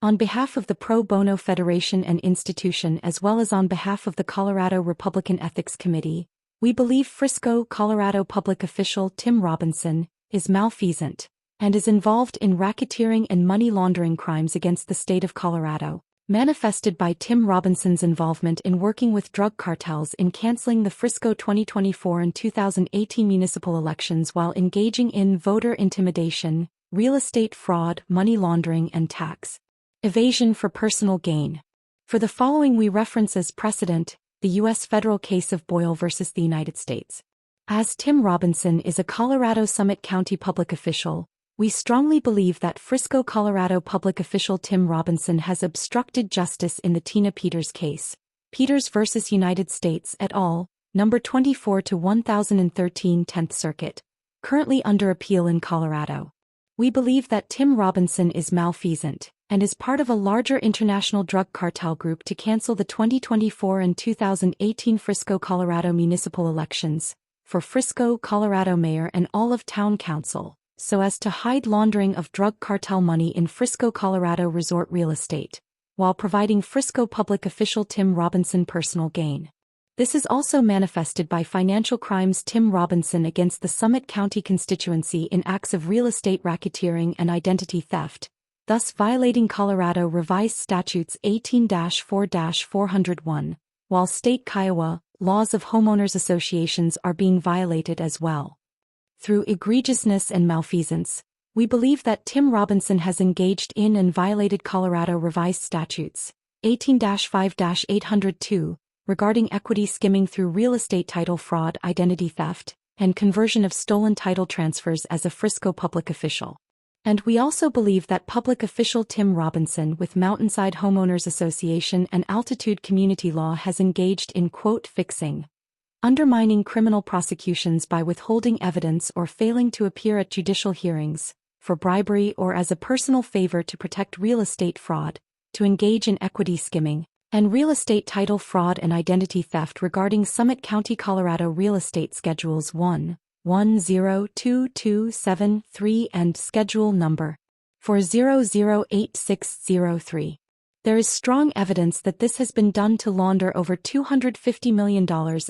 On behalf of the Pro Bono Federation and Institution as well as on behalf of the Colorado Republican Ethics Committee, we believe Frisco, Colorado public official Tim Robinson is malfeasant and is involved in racketeering and money laundering crimes against the state of Colorado, manifested by Tim Robinson's involvement in working with drug cartels in canceling the Frisco 2024 and 2018 municipal elections while engaging in voter intimidation, real estate fraud, money laundering and tax evasion for personal gain. For the following we reference as precedent, the U.S. federal case of Boyle versus the United States. As Tim Robinson is a Colorado Summit County public official, we strongly believe that Frisco, Colorado public official Tim Robinson has obstructed justice in the Tina Peters case, Peters versus United States et al., number 24 to 1013 10th Circuit, currently under appeal in Colorado. We believe that Tim Robinson is malfeasant and is part of a larger international drug cartel group to cancel the 2024 and 2018 Frisco, Colorado municipal elections for Frisco, Colorado mayor and all of town council, so as to hide laundering of drug cartel money in Frisco, Colorado resort real estate, while providing Frisco public official Tim Robinson personal gain. This is also manifested by financial crimes Tim Robinson against the Summit County constituency in acts of real estate racketeering and identity theft, thus violating Colorado Revised Statutes 18-4-401, while state Kiowa laws of homeowners associations are being violated as well. Through egregiousness and malfeasance, we believe that Tim Robinson has engaged in and violated Colorado Revised Statutes 18-5-802 regarding equity skimming through real estate title fraud, identity theft, and conversion of stolen title transfers as a Frisco public official. And we also believe that public official Tim Robinson with Mountainside Homeowners Association and Altitude Community Law has engaged in quote fixing, undermining criminal prosecutions by withholding evidence or failing to appear at judicial hearings, for bribery or as a personal favor to protect real estate fraud, to engage in equity skimming, and real estate title fraud and identity theft regarding Summit County, Colorado Real Estate Schedules 1, 102273 and Schedule Number 408603. There is strong evidence that this has been done to launder over $250 million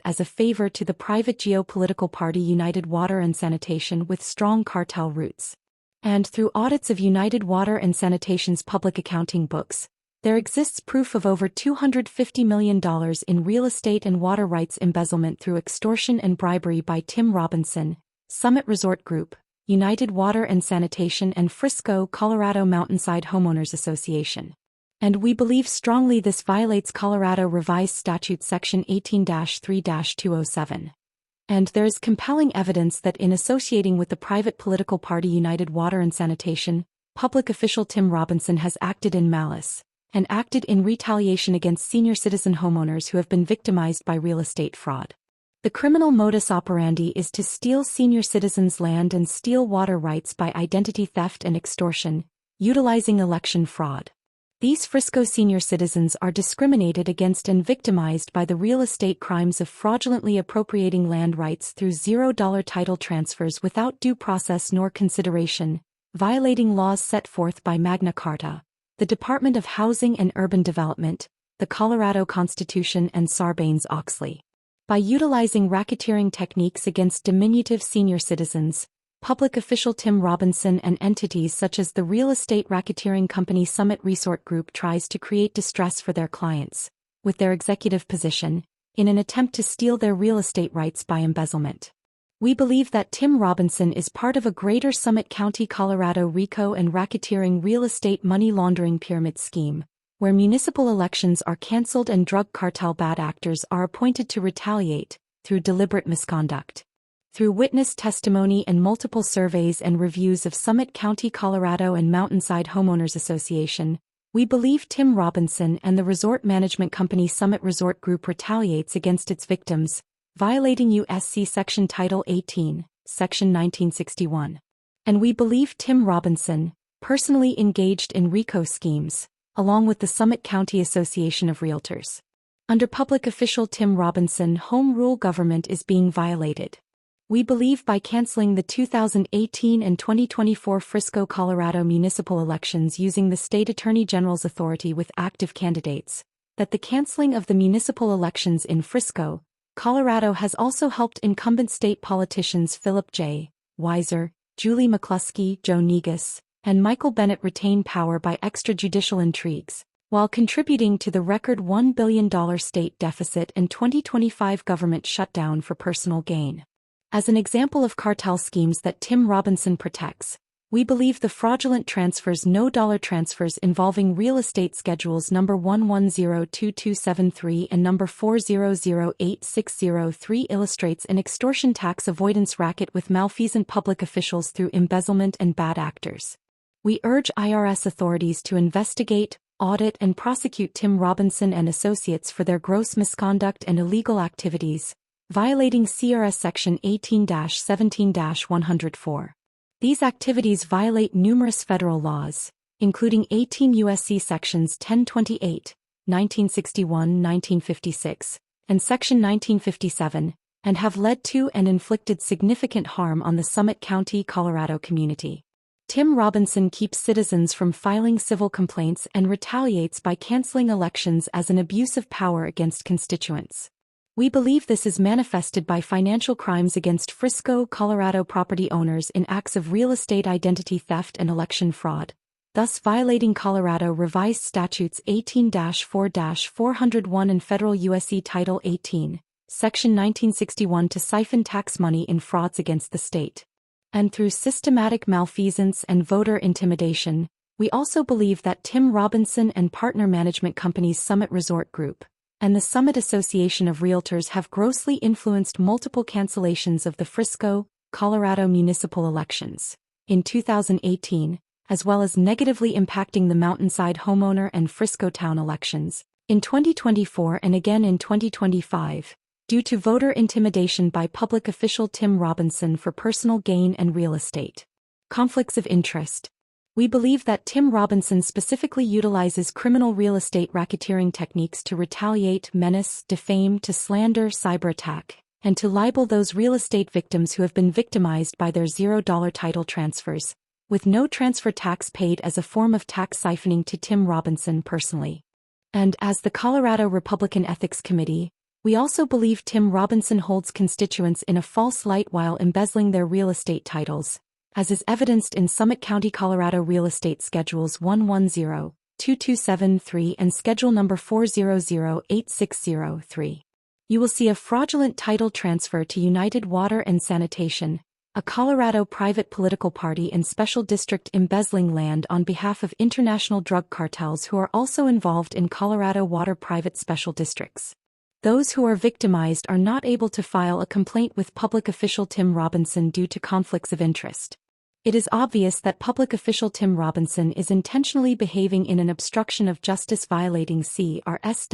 as a favor to the private geopolitical party United Water and Sanitation with strong cartel roots. And through audits of United Water and Sanitation's public accounting books, there exists proof of over $250 million in real estate and water rights embezzlement through extortion and bribery by Tim Robinson, Summit Resort Group, United Water and Sanitation and Frisco, Colorado Mountainside Homeowners Association. And we believe strongly this violates Colorado Revised Statute Section 18-3-207. And there is compelling evidence that in associating with the private political party United Water and Sanitation, public official Tim Robinson has acted in malice and acted in retaliation against senior citizen homeowners who have been victimized by real estate fraud. The criminal modus operandi is to steal senior citizens' land and steal water rights by identity theft and extortion, utilizing election fraud. These Frisco senior citizens are discriminated against and victimized by the real estate crimes of fraudulently appropriating land rights through $0 title transfers without due process nor consideration, violating laws set forth by Magna Carta, the Department of Housing and Urban Development, the Colorado Constitution and Sarbanes-Oxley. By utilizing racketeering techniques against diminutive senior citizens, public official Tim Robinson and entities such as the real estate racketeering company Summit Resort Group tries to create distress for their clients, with their executive position, in an attempt to steal their real estate rights by embezzlement. We believe that Tim Robinson is part of a greater Summit County, Colorado RICO and racketeering real estate money laundering pyramid scheme, where municipal elections are canceled and drug cartel bad actors are appointed to retaliate, through deliberate misconduct. Through witness testimony and multiple surveys and reviews of Summit County, Colorado and Mountainside Homeowners Association, we believe Tim Robinson and the resort management company Summit Resort Group retaliates against its victims, violating U.S.C. Section Title 18, Section 1961. And we believe Tim Robinson personally engaged in RICO schemes, along with the Summit County Association of Realtors. Under public official Tim Robinson, home rule government is being violated. We believe by canceling the 2018 and 2024 Frisco, Colorado municipal elections using the state attorney general's authority with active candidates, that the canceling of the municipal elections in Frisco, Colorado has also helped incumbent state politicians Philip J. Weiser, Julie McCluskey, Joe Negus, and Michael Bennett retain power by extrajudicial intrigues, while contributing to the record $1 billion state deficit and 2025 government shutdown for personal gain. As an example of cartel schemes that Tim Robinson protects, we believe the fraudulent transfers no-dollar transfers involving real estate schedules number 1102273 and number 4008603 illustrates an extortion tax avoidance racket with malfeasant public officials through embezzlement and bad actors. We urge IRS authorities to investigate, audit and prosecute Tim Robinson and associates for their gross misconduct and illegal activities, violating CRS Section 18-17-104. These activities violate numerous federal laws, including 18 U.S.C. Sections 1028, 1961-1956, and Section 1957, and have led to and inflicted significant harm on the Summit County, Colorado community. Tim Robinson keeps citizens from filing civil complaints and retaliates by canceling elections as an abuse of power against constituents. We believe this is manifested by financial crimes against Frisco, Colorado property owners in acts of real estate identity theft and election fraud, thus violating Colorado Revised Statutes 18-4-401 and Federal U.S.C. Title 18, Section 1961 to siphon tax money in frauds against the state. And through systematic malfeasance and voter intimidation, we also believe that Tim Robinson and partner management companies Summit Resort Group and the Summit Association of Realtors have grossly influenced multiple cancellations of the Frisco, Colorado municipal elections in 2018, as well as negatively impacting the Mountainside homeowner and Frisco town elections in 2024 and again in 2025, due to voter intimidation by public official Tim Robinson for personal gain and real estate. Conflicts of interest. We believe that Tim Robinson specifically utilizes criminal real estate racketeering techniques to retaliate, menace, defame, to slander, cyberattack, and to libel those real estate victims who have been victimized by their $0 title transfers, with no transfer tax paid as a form of tax siphoning to Tim Robinson personally. And as the Colorado Republican Ethics Committee, we also believe Tim Robinson holds constituents in a false light while embezzling their real estate titles, as is evidenced in Summit County, Colorado Real Estate Schedules 1102273 and Schedule Number 4008603. You will see a fraudulent title transfer to United Water and Sanitation, a Colorado private political party and special district embezzling land on behalf of international drug cartels who are also involved in Colorado water private special districts. Those who are victimized are not able to file a complaint with public official Tim Robinson due to conflicts of interest. It is obvious that public official Tim Robinson is intentionally behaving in an obstruction of justice violating CRS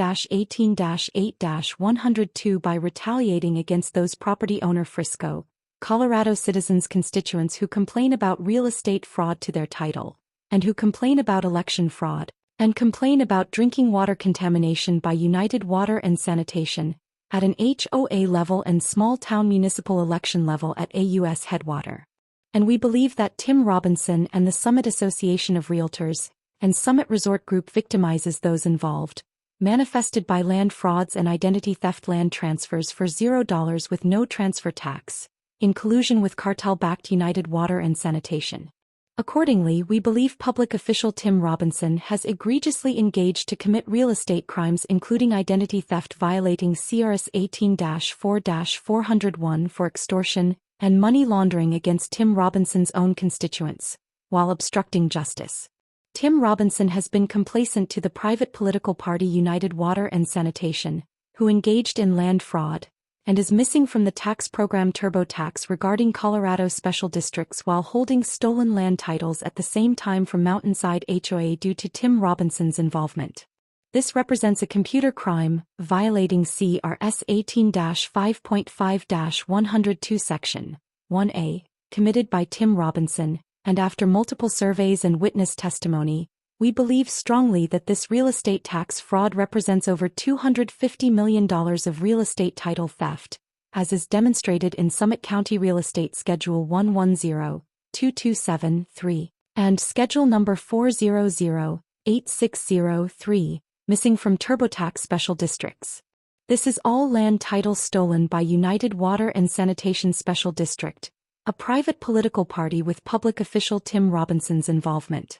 18-8-102 by retaliating against those property owner Frisco, Colorado citizens constituents who complain about real estate fraud to their title, and who complain about election fraud, and complain about drinking water contamination by United Water and Sanitation, at an HOA level and small town municipal election level at AUS Headwater. And we believe that Tim Robinson and the Summit Association of Realtors and Summit Resort Group victimizes those involved, manifested by land frauds and identity theft land transfers for $0 with no transfer tax, in collusion with cartel-backed United Water and Sanitation. Accordingly, we believe public official Tim Robinson has egregiously engaged to commit real estate crimes including identity theft violating CRS 18-4-401 for extortion, and money laundering against Tim Robinson's own constituents, while obstructing justice. Tim Robinson has been complacent to the private political party United Water and Sanitation, who engaged in land fraud, and is missing from the tax program TurboTax regarding Colorado special districts while holding stolen land titles at the same time from Mountainside HOA due to Tim Robinson's involvement. This represents a computer crime, violating CRS 18-5.5-102 Section 1A, committed by Tim Robinson, and after multiple surveys and witness testimony, we believe strongly that this real estate tax fraud represents over $250 million of real estate title theft, as is demonstrated in Summit County Real Estate Schedule 110-2273, and Schedule Number 400-8603, missing from TurboTax Special Districts. This is all land titles stolen by United Water and Sanitation Special District, a private political party with public official Tim Robinson's involvement.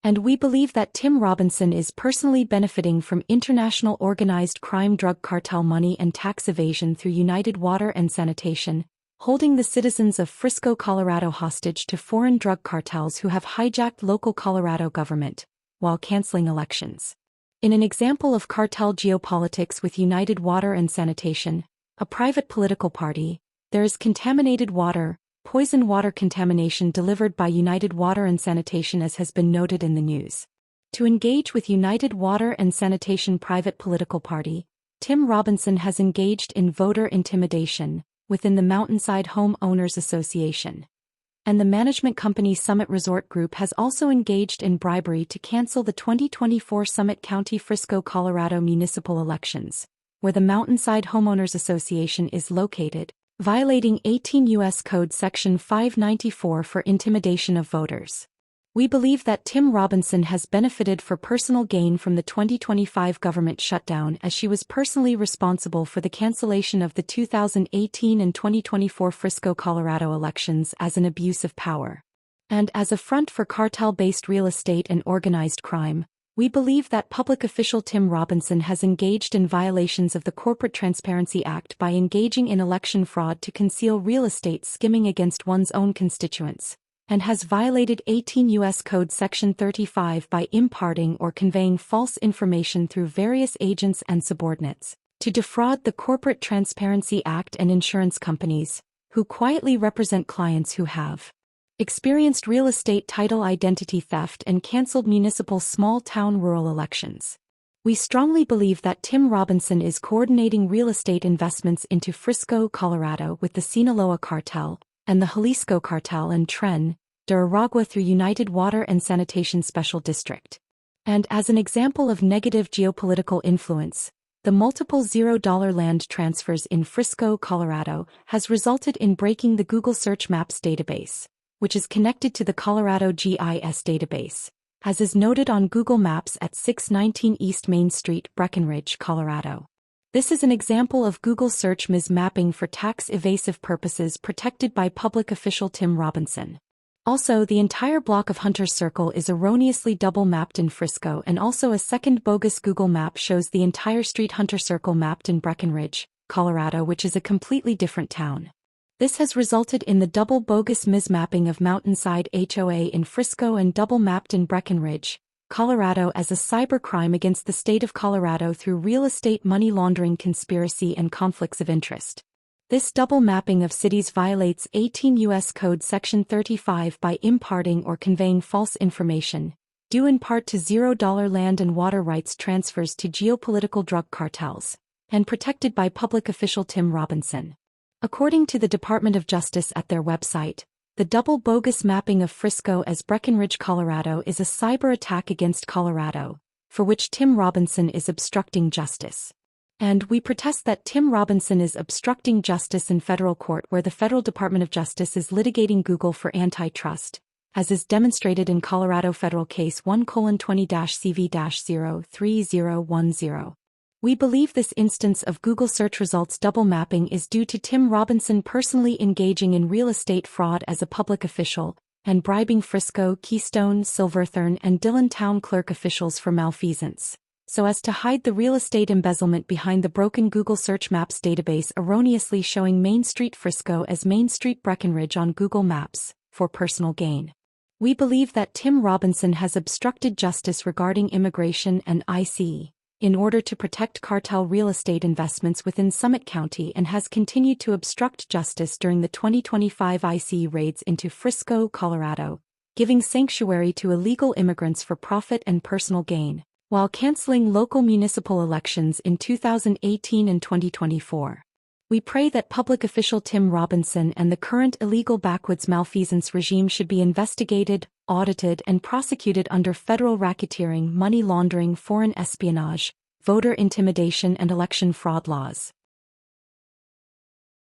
And we believe that Tim Robinson is personally benefiting from international organized crime drug cartel money and tax evasion through United Water and Sanitation, holding the citizens of Frisco, Colorado hostage to foreign drug cartels who have hijacked local Colorado government, while canceling elections. In an example of cartel geopolitics with United Water and Sanitation, a private political party, there is contaminated water, poison water contamination delivered by United Water and Sanitation, as has been noted in the news. To engage with United Water and Sanitation private political party, Tim Robinson has engaged in voter intimidation within the Mountainside Home Owners Association. And the management company Summit Resort Group has also engaged in bribery to cancel the 2024 Summit County Frisco, Colorado municipal elections, where the Mountainside Homeowners Association is located, violating 18 U.S. Code Section 594 for intimidation of voters. We believe that Tim Robinson has benefited for personal gain from the 2025 government shutdown, as she was personally responsible for the cancellation of the 2018 and 2024 Frisco, Colorado elections as an abuse of power. And as a front for cartel-based real estate and organized crime, we believe that public official Tim Robinson has engaged in violations of the Corporate Transparency Act by engaging in election fraud to conceal real estate skimming against one's own constituents, and has violated 18 U.S. Code Section 35 by imparting or conveying false information through various agents and subordinates, to defraud the Corporate Transparency Act and insurance companies, who quietly represent clients who have experienced real estate title identity theft and canceled municipal small-town rural elections. We strongly believe that Tim Robinson is coordinating real estate investments into Frisco, Colorado with the Sinaloa cartel, and the Jalisco cartel and Tren de Aragua through United Water and Sanitation Special District. And as an example of negative geopolitical influence, the multiple $0 land transfers in Frisco, Colorado, has resulted in breaking the Google Search Maps database, which is connected to the Colorado GIS database, as is noted on Google Maps at 619 East Main Street, Breckenridge, Colorado. This is an example of Google search mismapping for tax evasive purposes protected by public official Tim Robinson. Also, the entire block of Hunter's Circle is erroneously double-mapped in Frisco, and also a second bogus Google map shows the entire street Hunter Circle mapped in Breckenridge, Colorado, which is a completely different town. This has resulted in the double bogus mismapping of Mountainside HOA in Frisco and double-mapped in Breckenridge, Colorado as a cybercrime against the state of Colorado through real estate money laundering conspiracy and conflicts of interest. This double mapping of cities violates 18 U.S. Code Section 35 by imparting or conveying false information, due in part to $0 land and water rights transfers to geopolitical drug cartels, and protected by public official Tim Robinson. According to the Department of Justice at their website, the double bogus mapping of Frisco as Breckenridge, Colorado is a cyber attack against Colorado, for which Tim Robinson is obstructing justice. And we protest that Tim Robinson is obstructing justice in federal court, where the Federal Department of Justice is litigating Google for antitrust, as is demonstrated in Colorado Federal Case 1:20-CV-03010. We believe this instance of Google search results double mapping is due to Tim Robinson personally engaging in real estate fraud as a public official, and bribing Frisco, Keystone, Silverthorne, and Dillon town clerk officials for malfeasance, so as to hide the real estate embezzlement behind the broken Google Search Maps database, erroneously showing Main Street Frisco as Main Street Breckenridge on Google Maps, for personal gain. We believe that Tim Robinson has obstructed justice regarding immigration and ICE, in order to protect cartel real estate investments within Summit County, and has continued to obstruct justice during the 2025 ICE raids into Frisco, Colorado, giving sanctuary to illegal immigrants for profit and personal gain, while canceling local municipal elections in 2018 and 2024. We pray that public official Tim Robinson and the current illegal backwoods malfeasance regime should be investigated, audited, and prosecuted under federal racketeering, money laundering, foreign espionage, voter intimidation, and election fraud laws.